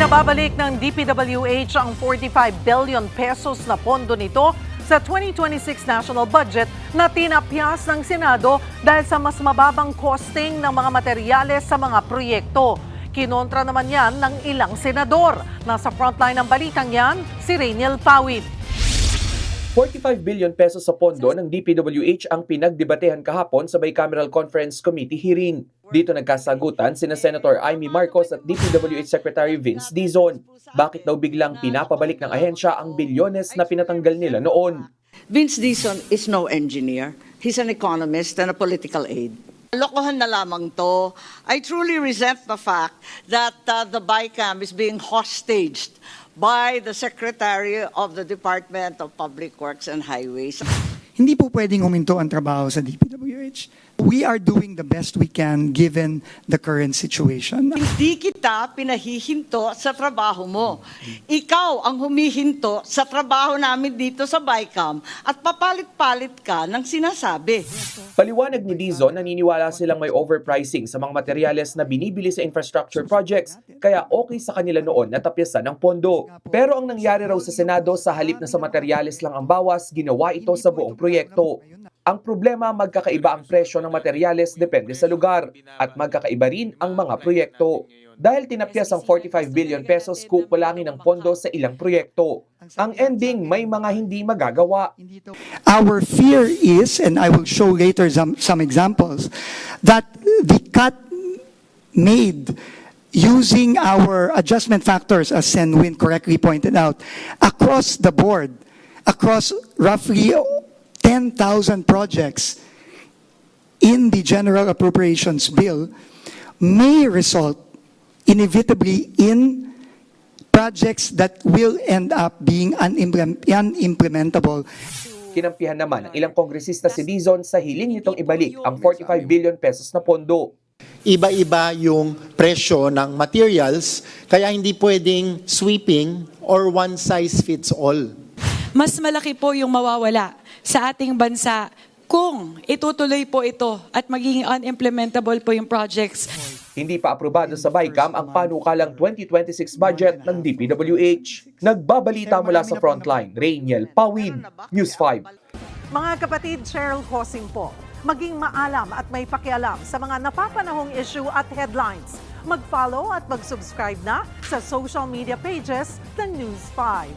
Pinababalik ng DPWH ang 45 billion pesos na pondo nito sa 2026 national budget na tinapyas ng Senado dahil sa mas mababang costing ng mga materyales sa mga proyekto. Kinontra naman yan ng ilang senador. Nasa frontline ng balitang yan, si Rainiel Pawid. 45 billion pesos sa pondo ng DPWH ang pinagdebatehan kahapon sa Bicameral Conference Committee hearing. Dito nagkasagutan sina Senator Amy Marcos at DPWH Secretary Vince Dizon. Bakit daw biglang pinapabalik ng ahensya ang bilyones na pinatanggal nila noon? Vince Dizon is no engineer. He's an economist and a political aide. Lokohan na lamang to. I truly resent the fact that the BICAM is being hostaged by the Secretary of the Department of Public Works and Highways. Hindi po pwedeng huminto ang trabaho sa DPWH. We are doing the best we can given the current situation. Hindi kita pinahihinto sa trabaho mo. Ikaw ang humihinto sa trabaho namin dito sa BICAM at papalit-palit ka ng sinasabi. Paliwanag ni Dizon, naniniwala silang may overpricing sa mga materyales na binibili sa infrastructure projects, kaya okay sa kanila noon na tapyasan ng pondo. Pero ang nangyari raw sa Senado, sa halip na sa materyales lang ang bawas, ginawa ito sa buong proyekto. Ang problema, magkakaiba ang presyo ng materyales depende sa lugar at magkakaiba rin ang mga proyekto. Dahil tinapyas ang 45 billion pesos, kukulangin ang pondo sa ilang proyekto. Ang ending, may mga hindi magagawa. Our fear is, and I will show later some examples, that the cut made using our adjustment factors, as Senwin correctly pointed out, across the board, across roughly 10,000 projects in the General Appropriations Bill may result inevitably in projects that will end up being unimplementable. Kinampihan naman ng ilang kongresista si Dizon sa hiling nitong ibalik ang 45 billion pesos na pondo. Iba-iba yung presyo ng materials, kaya hindi pwedeng sweeping or one size fits all. Mas malaki po yung mawawala sa ating bansa kung itutuloy po ito at magiging unimplementable po yung projects. Hindi pa aprobado sa BICAM ang panukalang 2026 budget ng DPWH. Nagbabalita mula sa frontline, Rainiel Pawid, News 5. Mga kapatid, Cheryl Cosing po. Maging maalam at may pakialam sa mga napapanahong issue at headlines. Mag-follow at mag-subscribe na sa social media pages ng News 5.